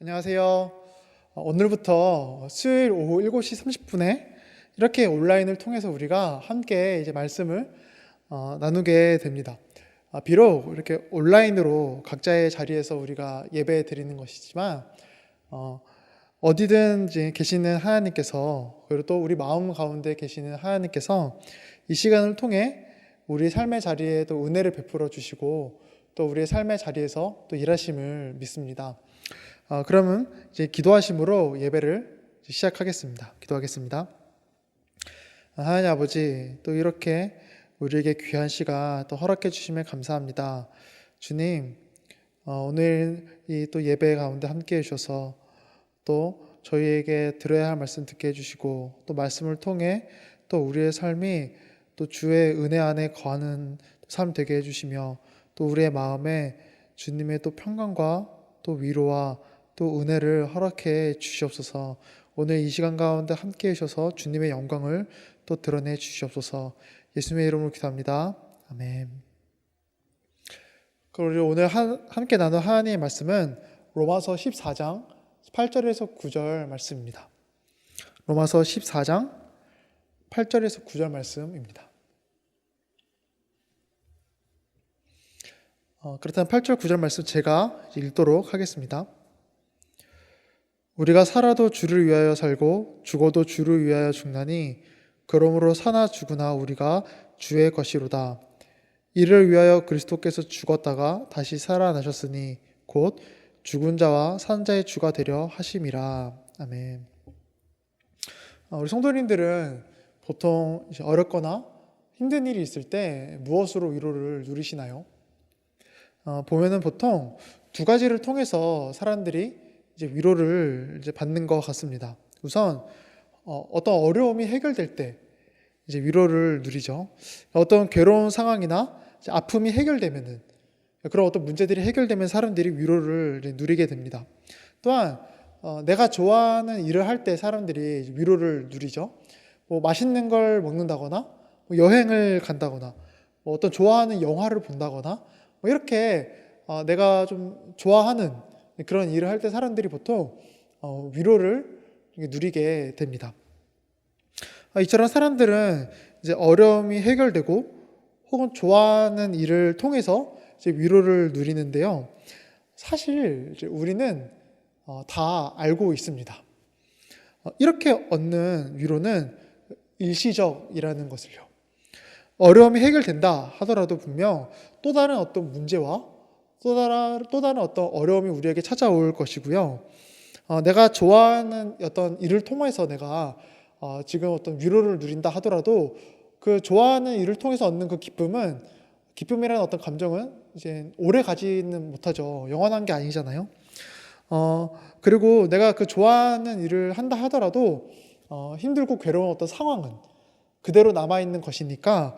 안녕하세요. 오늘부터 수요일 오후 7시 30분에 이렇게 온라인을 통해서 우리가 함께 이제 말씀을 나누게 됩니다. 비록 이렇게 온라인으로 각자의 자리에서 우리가 예배 드리는 것이지만 어디든지 계시는 하나님께서, 그리고 또 우리 마음 가운데 계시는 하나님께서 이 시간을 통해 우리 삶의 자리에 또 은혜를 베풀어 주시고 또 우리의 삶의 자리에서 또 일하심을 믿습니다. 그러면 이제 기도하심으로 예배를 시작하겠습니다. 기도하겠습니다. 하나님 아버지, 또 이렇게 우리에게 귀한 시간 또 허락해 주심에 감사합니다. 주님, 오늘 이 또 예배 가운데 함께 해주셔서 또 저희에게 들어야 할 말씀 듣게 해주시고 또 말씀을 통해 또 우리의 삶이 또 주의 은혜 안에 거하는 삶 되게 해주시며 또 우리의 마음에 주님의 또 평강과 또 위로와 또 은혜를 허락해 주시옵소서. 오늘 이 시간 가운데 함께 해주셔서 주님의 영광을 또 드러내 주시옵소서. 예수님의 이름으로 기도합니다. 아멘. 그리고 우리 오늘 함께 나눌 하나님의 말씀은 로마서 14장 8절에서 9절 말씀입니다. 로마서 14장 8절에서 9절 말씀입니다. 그렇다면 8절 9절 말씀 제가 읽도록 하겠습니다. 우리가 살아도 주를 위하여 살고 죽어도 주를 위하여 죽나니 그러므로 사나 죽으나 우리가 주의 것이로다. 이를 위하여 그리스도께서 죽었다가 다시 살아나셨으니 곧 죽은 자와 산 자의 주가 되려 하심이라. 아멘. 우리 성도님들은 보통 어렵거나 힘든 일이 있을 때 무엇으로 위로를 누리시나요? 보면은 보통 두 가지를 통해서 사람들이 이제 위로를 이제 받는 것 같습니다. 우선 어떤 어려움이 해결될 때 이제 위로를 누리죠. 어떤 괴로운 상황이나 이제 아픔이 해결되면은, 그런 어떤 문제들이 해결되면 사람들이 위로를 이제 누리게 됩니다. 또한 내가 좋아하는 일을 할 때 사람들이 위로를 누리죠. 뭐 맛있는 걸 먹는다거나 뭐 여행을 간다거나 뭐 어떤 좋아하는 영화를 본다거나 뭐 이렇게 내가 좀 좋아하는 그런 일을 할 때 사람들이 보통 위로를 누리게 됩니다. 이처럼 사람들은 이제 어려움이 해결되고 혹은 좋아하는 일을 통해서 이제 위로를 누리는데요. 사실 이제 우리는 다 알고 있습니다. 이렇게 얻는 위로는 일시적이라는 것을요. 어려움이 해결된다 하더라도 분명 또 다른 어떤 문제와 또 다른 어떤 어려움이 우리에게 찾아올 것이고요. 내가 좋아하는 어떤 일을 통해서 내가 지금 어떤 위로를 누린다 하더라도 그 좋아하는 일을 통해서 얻는 그 기쁨이라는 어떤 감정은 이제 오래 가지는 못하죠. 영원한 게 아니잖아요. 그리고 내가 그 좋아하는 일을 한다 하더라도 힘들고 괴로운 어떤 상황은 그대로 남아있는 것이니까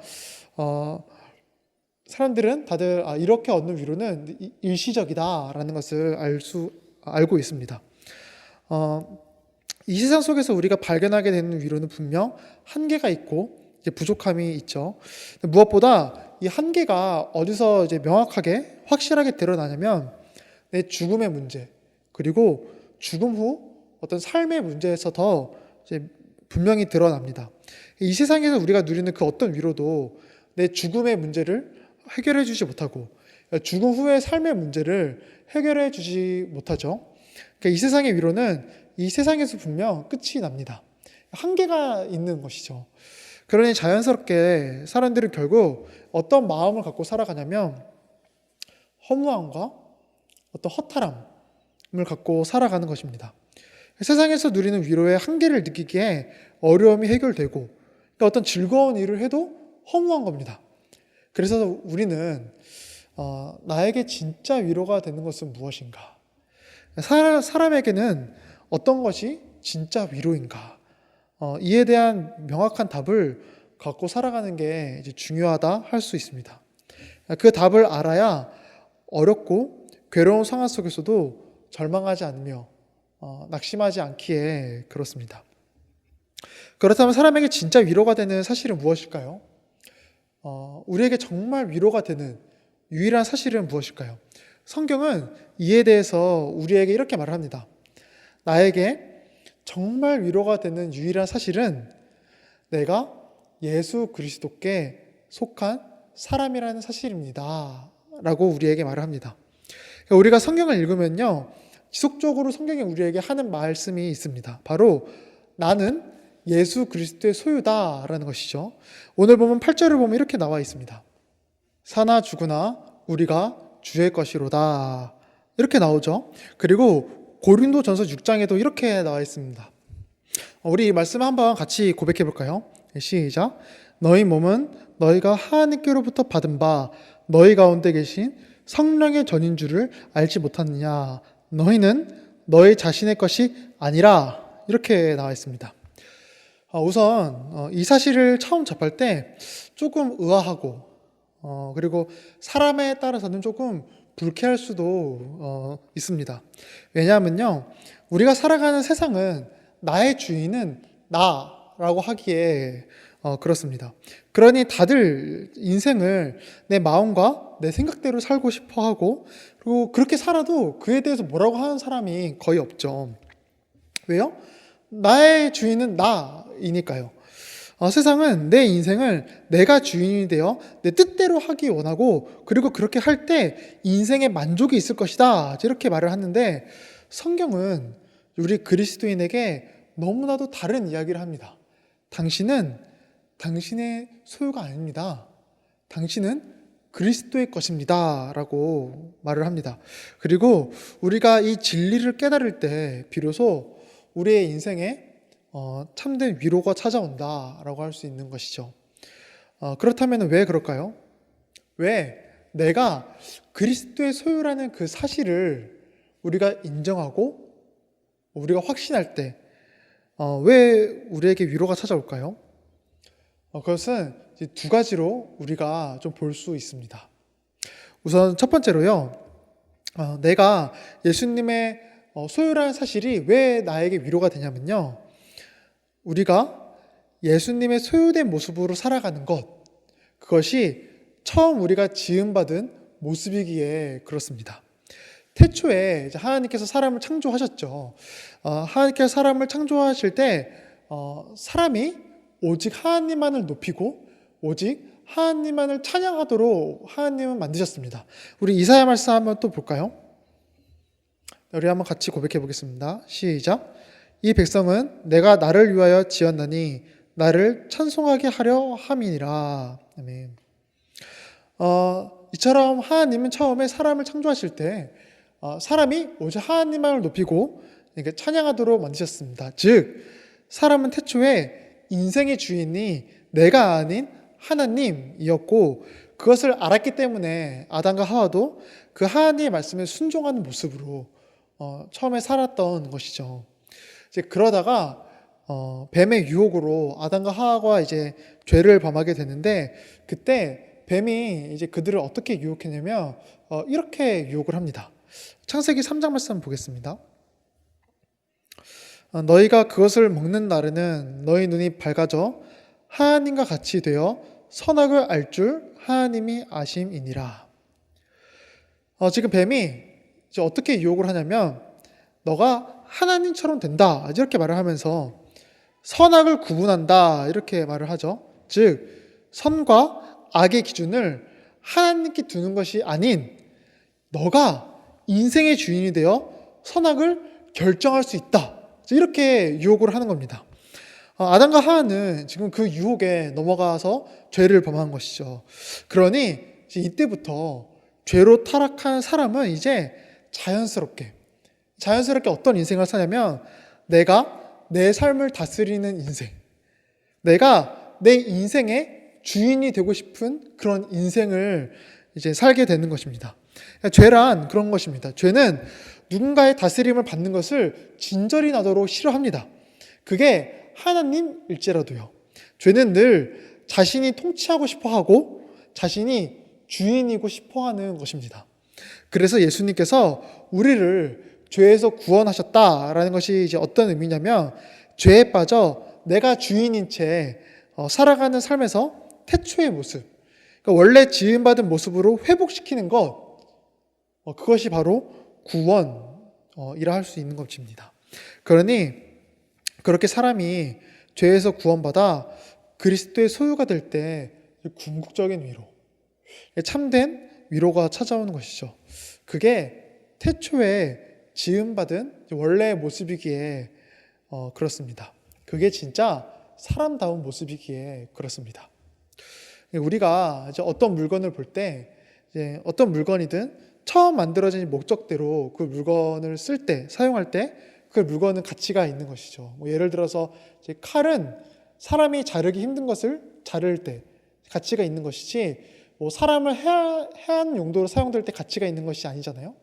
사람들은 다들 이렇게 얻는 위로는 일시적이다라는 것을 알고 있습니다. 이 세상 속에서 우리가 발견하게 되는 위로는 분명 한계가 있고 이제 부족함이 있죠. 무엇보다 이 한계가 어디서 이제 명확하게 확실하게 드러나냐면 내 죽음의 문제, 그리고 죽음 후 어떤 삶의 문제에서 더 이제 분명히 드러납니다. 이 세상에서 우리가 누리는 그 어떤 위로도 내 죽음의 문제를 해결해 주지 못하고 죽음 후의 삶의 문제를 해결해 주지 못하죠. 그러니까 이 세상의 위로는 이 세상에서 분명 끝이 납니다. 한계가 있는 것이죠. 그러니 자연스럽게 사람들은 결국 어떤 마음을 갖고 살아가냐면 허무함과 어떤 허탈함을 갖고 살아가는 것입니다. 세상에서 누리는 위로의 한계를 느끼기에 어려움이 해결되고 그러니까 어떤 즐거운 일을 해도 허무한 겁니다. 그래서 우리는 나에게 진짜 위로가 되는 것은 무엇인가? 사람에게는 어떤 것이 진짜 위로인가? 이에 대한 명확한 답을 갖고 살아가는 게 이제 중요하다 할 수 있습니다. 그 답을 알아야 어렵고 괴로운 상황 속에서도 절망하지 않으며 낙심하지 않기에 그렇습니다. 그렇다면 사람에게 진짜 위로가 되는 사실은 무엇일까요? 우리에게 정말 위로가 되는 유일한 사실은 무엇일까요? 성경은 이에 대해서 우리에게 이렇게 말을 합니다. 나에게 정말 위로가 되는 유일한 사실은 내가 예수 그리스도께 속한 사람이라는 사실입니다. 라고 우리에게 말을 합니다. 그러니까 우리가 성경을 읽으면요, 지속적으로 성경이 우리에게 하는 말씀이 있습니다. 바로 나는 예수 그리스도의 소유다 라는 것이죠. 오늘 보면 8절을 보면 이렇게 나와 있습니다. 사나 죽으나 우리가 주의 것이로다, 이렇게 나오죠. 그리고 고린도전서 6장에도 이렇게 나와 있습니다. 우리 이 말씀 한번 같이 고백해 볼까요? 시작. 너희 몸은 너희가 하나님께로부터 받은 바 너희 가운데 계신 성령의 전인 줄을 알지 못하느냐. 너희는 너희 자신의 것이 아니라, 이렇게 나와 있습니다. 우선 이 사실을 처음 접할 때 조금 의아하고 그리고 사람에 따라서는 조금 불쾌할 수도 있습니다. 왜냐하면요, 우리가 살아가는 세상은 나의 주인은 나라고 하기에 그렇습니다. 그러니 다들 인생을 내 마음과 내 생각대로 살고 싶어 하고, 그리고 그렇게 살아도 그에 대해서 뭐라고 하는 사람이 거의 없죠. 왜요? 나의 주인은 나이니까요. 세상은 내 인생을 내가 주인이 되어 내 뜻대로 하기 원하고, 그리고 그렇게 할 때 인생에 만족이 있을 것이다, 이렇게 말을 하는데, 성경은 우리 그리스도인에게 너무나도 다른 이야기를 합니다. 당신은 당신의 소유가 아닙니다. 당신은 그리스도의 것입니다 라고 말을 합니다. 그리고 우리가 이 진리를 깨달을 때 비로소 우리의 인생에 참된 위로가 찾아온다라고 할 수 있는 것이죠. 그렇다면 왜 그럴까요? 왜 내가 그리스도의 소유라는 그 사실을 우리가 인정하고 우리가 확신할 때 왜 우리에게 위로가 찾아올까요? 그것은 이제 두 가지로 우리가 좀 볼 수 있습니다. 우선 첫 번째로요, 내가 예수님의 소유라는 사실이 왜 나에게 위로가 되냐면요, 우리가 예수님의 소유된 모습으로 살아가는 것, 그것이 처음 우리가 지음받은 모습이기에 그렇습니다. 태초에 이제 하나님께서 사람을 창조하셨죠. 하나님께서 사람을 창조하실 때 사람이 오직 하나님만을 높이고 오직 하나님만을 찬양하도록 하나님은 만드셨습니다. 우리 이사야 말씀 한번 또 볼까요? 우리 한번 같이 고백해 보겠습니다. 시작. 이 백성은 내가 나를 위하여 지었나니 나를 찬송하게 하려 함이니라. 아멘. 이처럼 하나님은 처음에 사람을 창조하실 때 사람이 오직 하나님만을 높이고 찬양하도록 만드셨습니다. 즉 사람은 태초에 인생의 주인이 내가 아닌 하나님이었고, 그것을 알았기 때문에 아담과 하와도 그 하나님의 말씀에 순종하는 모습으로 처음에 살았던 것이죠. 이제 그러다가 뱀의 유혹으로 아담과 하와가 이제 죄를 범하게 되는데, 그때 뱀이 이제 그들을 어떻게 유혹했냐면 이렇게 유혹을 합니다. 창세기 3장 말씀 보겠습니다. 너희가 그것을 먹는 날에는 너희 눈이 밝아져 하나님과 같이 되어 선악을 알 줄 하나님이 아심이니라. 지금 뱀이 이제 어떻게 유혹을 하냐면 너가 하나님처럼 된다, 이렇게 말을 하면서 선악을 구분한다, 이렇게 말을 하죠. 즉 선과 악의 기준을 하나님께 두는 것이 아닌 너가 인생의 주인이 되어 선악을 결정할 수 있다, 이렇게 유혹을 하는 겁니다. 아담과 하와는 지금 그 유혹에 넘어가서 죄를 범한 것이죠. 그러니 이때부터 죄로 타락한 사람은 이제 자연스럽게 어떤 인생을 사냐면 내가 내 삶을 다스리는 인생, 내가 내 인생의 주인이 되고 싶은 그런 인생을 이제 살게 되는 것입니다. 죄란 그런 것입니다. 죄는 누군가의 다스림을 받는 것을 진절이 나도록 싫어합니다. 그게 하나님일지라도요. 죄는 늘 자신이 통치하고 싶어하고 자신이 주인이고 싶어하는 것입니다. 그래서 예수님께서 우리를 죄에서 구원하셨다라는 것이 이제 어떤 의미냐면, 죄에 빠져 내가 주인인 채 살아가는 삶에서 태초의 모습, 그러니까 원래 지음받은 모습으로 회복시키는 것, 그것이 바로 구원이라 할 수 있는 것입니다. 그러니 그렇게 사람이 죄에서 구원받아 그리스도의 소유가 될 때 궁극적인 위로, 참된 위로가 찾아오는 것이죠. 그게 태초에 지음받은 원래의 모습이기에 그렇습니다. 그게 진짜 사람다운 모습이기에 그렇습니다. 우리가 이제 어떤 물건을 볼 때 어떤 물건이든 처음 만들어진 목적대로 그 물건을 쓸 때, 사용할 때 그 물건은 가치가 있는 것이죠. 예를 들어서 이제 칼은 사람이 자르기 힘든 것을 자를 때 가치가 있는 것이지, 사람을 해한 용도로 사용될 때 가치가 있는 것이 아니잖아요.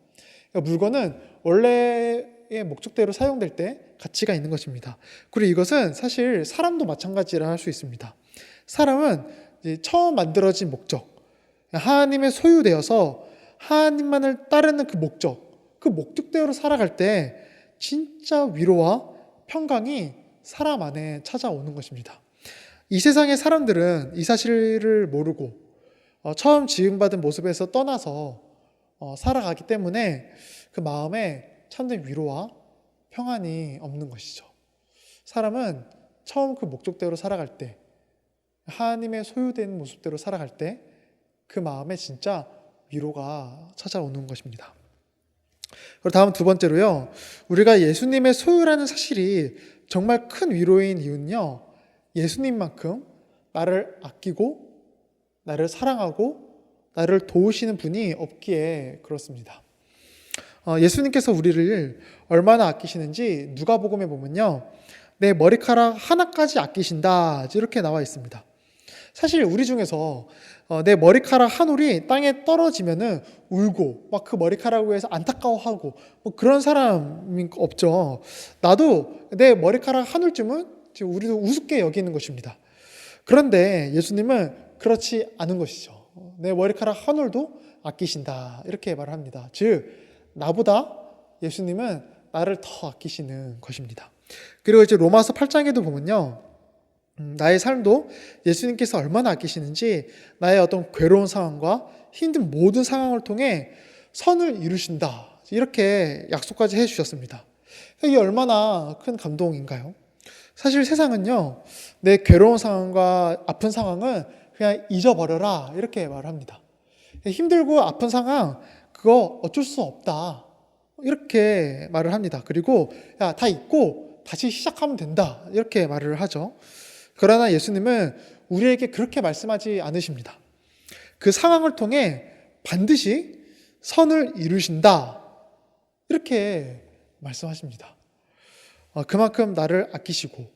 그러니까 물건은 원래의 목적대로 사용될 때 가치가 있는 것입니다. 그리고 이것은 사실 사람도 마찬가지라 할 수 있습니다. 사람은 이제 처음 만들어진 목적, 하나님의 소유되어서 하나님만을 따르는 그 목적대로 살아갈 때 진짜 위로와 평강이 사람 안에 찾아오는 것입니다. 이 세상의 사람들은 이 사실을 모르고 처음 지음받은 모습에서 떠나서 살아가기 때문에 그 마음에 참된 위로와 평안이 없는 것이죠. 사람은 처음 그 목적대로 살아갈 때, 하나님의 소유된 모습대로 살아갈 때 그 마음에 진짜 위로가 찾아오는 것입니다. 그리고 다음 두 번째로요, 우리가 예수님의 소유라는 사실이 정말 큰 위로인 이유는요, 예수님만큼 나를 아끼고 나를 사랑하고 나를 도우시는 분이 없기에 그렇습니다. 예수님께서 우리를 얼마나 아끼시는지 누가복음에 보면요, 내 머리카락 하나까지 아끼신다 이렇게 나와 있습니다. 사실 우리 중에서 내 머리카락 한 올이 땅에 떨어지면은 울고 막 그 머리카락을 위해서 안타까워하고 그런 사람이 없죠. 나도 내 머리카락 한 올쯤은 우리도 우습게 여기는 것입니다. 그런데 예수님은 그렇지 않은 것이죠. 내 머리카락 한 올도 아끼신다 이렇게 말을 합니다. 즉 나보다 예수님은 나를 더 아끼시는 것입니다. 그리고 이제 로마서 8장에도 보면요, 나의 삶도 예수님께서 얼마나 아끼시는지 나의 어떤 괴로운 상황과 힘든 모든 상황을 통해 선을 이루신다 이렇게 약속까지 해주셨습니다. 이게 얼마나 큰 감동인가요? 사실 세상은요, 내 괴로운 상황과 아픈 상황은 그냥 잊어버려라 이렇게 말합니다. 힘들고 아픈 상황 그거 어쩔 수 없다 이렇게 말을 합니다. 그리고 야, 다 잊고 다시 시작하면 된다 이렇게 말을 하죠. 그러나 예수님은 우리에게 그렇게 말씀하지 않으십니다. 그 상황을 통해 반드시 선을 이루신다 이렇게 말씀하십니다. 그만큼 나를 아끼시고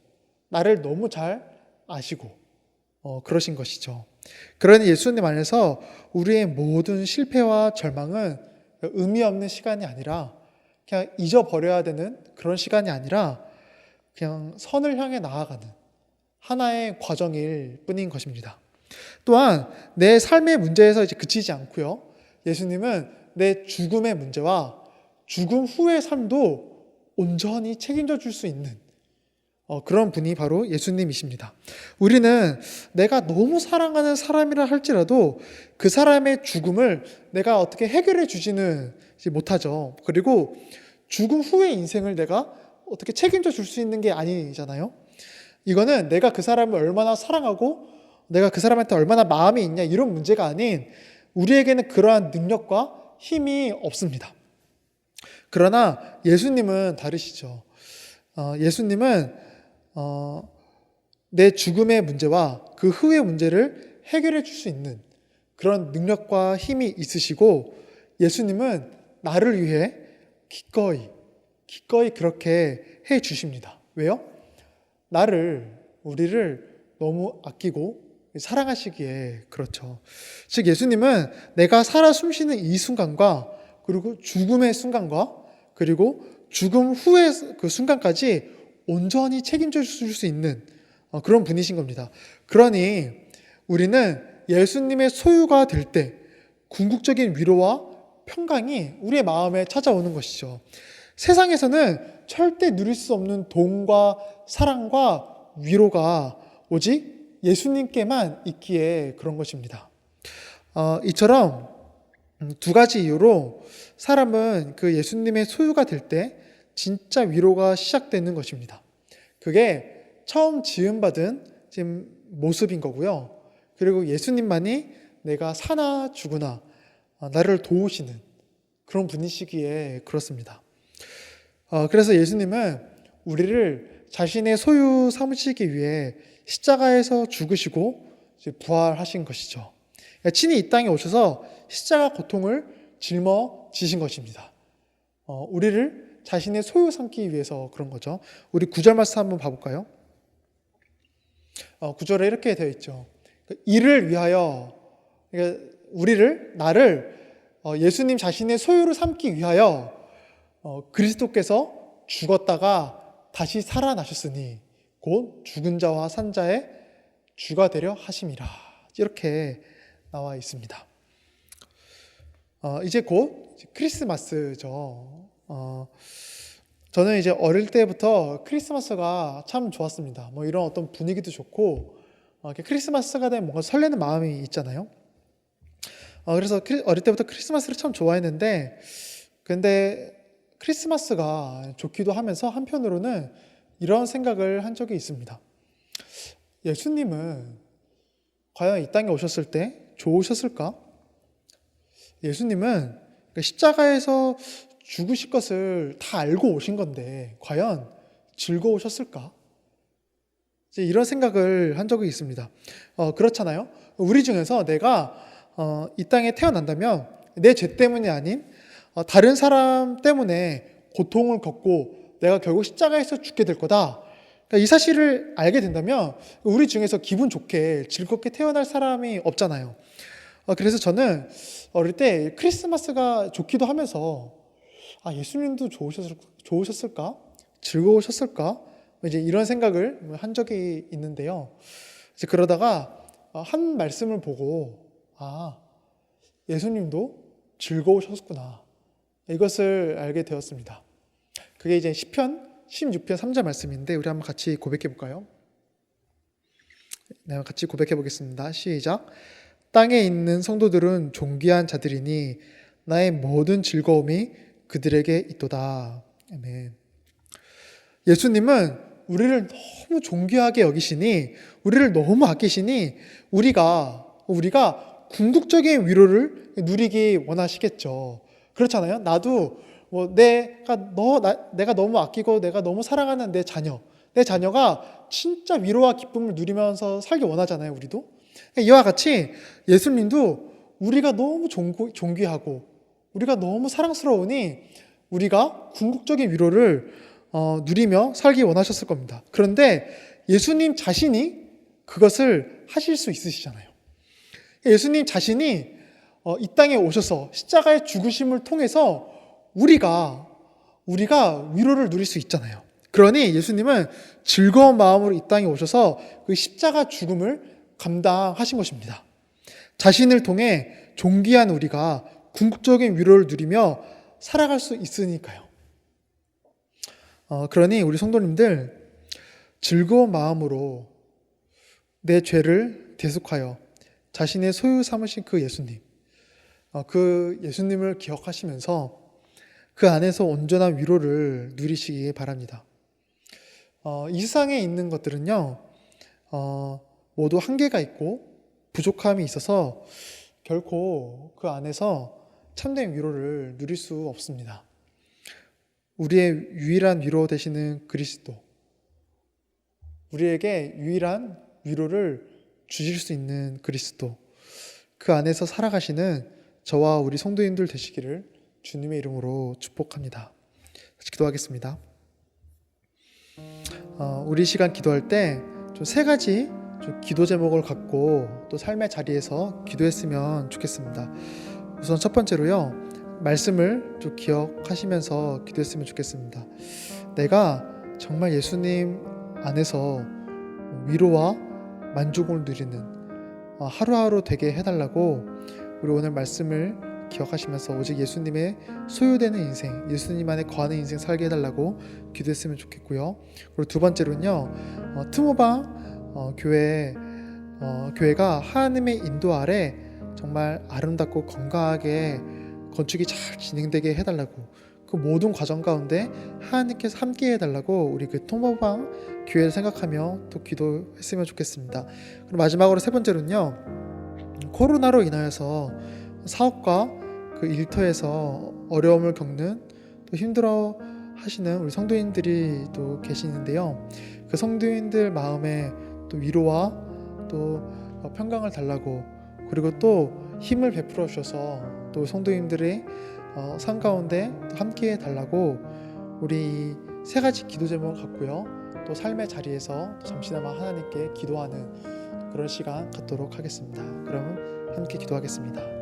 나를 너무 잘 아시고 그러신 것이죠. 그러니 예수님 안에서 우리의 모든 실패와 절망은 의미 없는 시간이 아니라 그냥 잊어버려야 되는 그런 시간이 아니라 그냥 선을 향해 나아가는 하나의 과정일 뿐인 것입니다. 또한 내 삶의 문제에서 이제 그치지 않고요, 예수님은 내 죽음의 문제와 죽음 후의 삶도 온전히 책임져 줄 수 있는 그런 분이 바로 예수님이십니다. 우리는 내가 너무 사랑하는 사람이라 할지라도 그 사람의 죽음을 내가 어떻게 해결해 주지는 못하죠. 그리고 죽음 후의 인생을 내가 어떻게 책임져 줄 수 있는 게 아니잖아요. 이거는 내가 그 사람을 얼마나 사랑하고 내가 그 사람한테 얼마나 마음이 있냐 이런 문제가 아닌, 우리에게는 그러한 능력과 힘이 없습니다. 그러나 예수님은 다르시죠. 예수님은 내 죽음의 문제와 그 후의 문제를 해결해 줄 수 있는 그런 능력과 힘이 있으시고, 예수님은 나를 위해 기꺼이 그렇게 해 주십니다. 왜요? 우리를 너무 아끼고 사랑하시기에 그렇죠. 즉 예수님은 내가 살아 숨쉬는 이 순간과 그리고 죽음의 순간과 그리고 죽음 후의 그 순간까지 온전히 책임져 줄 수 있는 그런 분이신 겁니다. 그러니 우리는 예수님의 소유가 될 때 궁극적인 위로와 평강이 우리의 마음에 찾아오는 것이죠. 세상에서는 절대 누릴 수 없는 도움과 사랑과 위로가 오직 예수님께만 있기에 그런 것입니다. 이처럼 두 가지 이유로 사람은 그 예수님의 소유가 될 때 진짜 위로가 시작되는 것입니다. 그게 처음 지음받은 지금 모습인 거고요. 그리고 예수님만이 내가 사나 죽으나 나를 도우시는 그런 분이시기에 그렇습니다. 그래서 예수님은 우리를 자신의 소유 삼으시기 위해 십자가에서 죽으시고 부활하신 것이죠. 친히 이 땅에 오셔서 십자가 고통을 짊어지신 것입니다. 우리를 자신의 소유 삼기 위해서 그런 거죠. 우리 9절 말씀 한번 봐볼까요? 9절에 이렇게 되어 있죠. 이를 위하여, 그러니까 나를 예수님 자신의 소유를 삼기 위하여 그리스도께서 죽었다가 다시 살아나셨으니 곧 죽은 자와 산 자의 주가 되려 하심이라. 이렇게 나와 있습니다. 이제 곧 크리스마스죠. 저는 이제 어릴 때부터 크리스마스가 참 좋았습니다. 뭐 이런 어떤 분위기도 좋고, 크리스마스가 되면 뭔가 설레는 마음이 있잖아요. 그래서 어릴 때부터 크리스마스를 참 좋아했는데, 근데 크리스마스가 좋기도 하면서 한편으로는 이런 생각을 한 적이 있습니다. 예수님은 과연 이 땅에 오셨을 때 좋으셨을까? 예수님은 십자가에서 죽으실 것을 다 알고 오신 건데 과연 즐거우셨을까? 이제 이런 생각을 한 적이 있습니다. 그렇잖아요. 우리 중에서 내가 이 땅에 태어난다면 내 죄 때문이 아닌 다른 사람 때문에 고통을 겪고 내가 결국 십자가에서 죽게 될 거다. 그러니까 이 사실을 알게 된다면 우리 중에서 기분 좋게 즐겁게 태어날 사람이 없잖아요. 그래서 저는 어릴 때 크리스마스가 좋기도 하면서 예수님도 좋으셨을까? 즐거우셨을까? 이제 이런 생각을 한 적이 있는데요. 이제 그러다가 한 말씀을 보고 예수님도 즐거우셨구나. 이것을 알게 되었습니다. 그게 이제 시편 16편 3절 말씀인데 우리 한번 같이 고백해 볼까요? 네, 같이 고백해 보겠습니다. 시작. 땅에 있는 성도들은 존귀한 자들이니 나의 모든 즐거움이 그들에게 있도다. 아멘. 예수님은 우리를 너무 존귀하게 여기시니, 우리를 너무 아끼시니 우리가 궁극적인 위로를 누리기 원하시겠죠. 그렇잖아요. 나도 내가 너무 아끼고 내가 너무 사랑하는 내 자녀가 진짜 위로와 기쁨을 누리면서 살기 원하잖아요. 우리도. 이와 같이 예수님도 우리가 너무 존귀하고 우리가 너무 사랑스러우니 우리가 궁극적인 위로를 누리며 살기 원하셨을 겁니다. 그런데 예수님 자신이 그것을 하실 수 있으시잖아요. 예수님 자신이 이 땅에 오셔서 십자가의 죽으심을 통해서 우리가 위로를 누릴 수 있잖아요. 그러니 예수님은 즐거운 마음으로 이 땅에 오셔서 그 십자가 죽음을 감당하신 것입니다. 자신을 통해 존귀한 우리가 궁극적인 위로를 누리며 살아갈 수 있으니까요. 그러니 우리 성도님들 즐거운 마음으로 내 죄를 대속하여 자신의 소유 삼으신 그 예수님, 그 예수님을 기억하시면서 그 안에서 온전한 위로를 누리시기 바랍니다. 이 세상에 있는 것들은요, 모두 한계가 있고 부족함이 있어서 결코 그 안에서 참된 위로를 누릴 수 없습니다. 우리의 유일한 위로 되시는 그리스도, 우리에게 유일한 위로를 주실 수 있는 그리스도, 그 안에서 살아가시는 저와 우리 성도님들 되시기를 주님의 이름으로 축복합니다. 같이 기도하겠습니다. 우리 시간 기도할 때 좀 세 가지 좀 기도 제목을 갖고 또 삶의 자리에서 기도했으면 좋겠습니다. 우선 첫 번째로요, 말씀을 좀 기억하시면서 기도했으면 좋겠습니다. 내가 정말 예수님 안에서 위로와 만족을 누리는 하루하루 되게 해달라고 우리 오늘 말씀을 기억하시면서 오직 예수님의 소유되는 인생, 예수님 안에 거하는 인생 살게 해달라고 기도했으면 좋겠고요. 그리고 두 번째로는요, 트모방 교회가 하나님의 인도 아래 정말 아름답고 건강하게 건축이 잘 진행되게 해달라고, 그 모든 과정 가운데 하나님께서 함께 해달라고 우리 그 토마방 교회를 생각하며 또 기도했으면 좋겠습니다. 그럼 마지막으로 세 번째로는요, 코로나로 인하여서 사업과 그 일터에서 어려움을 겪는, 또 힘들어 하시는 우리 성도인들이 또 계시는데요, 그 성도인들 마음에 또 위로와 또 평강을 달라고, 그리고 또 힘을 베풀어 주셔서 또 성도님들의 삶 가운데 또 함께 해달라고 우리 세 가지 기도 제목을 갖고요, 또 삶의 자리에서 잠시나마 하나님께 기도하는 그런 시간 갖도록 하겠습니다. 그럼 함께 기도하겠습니다.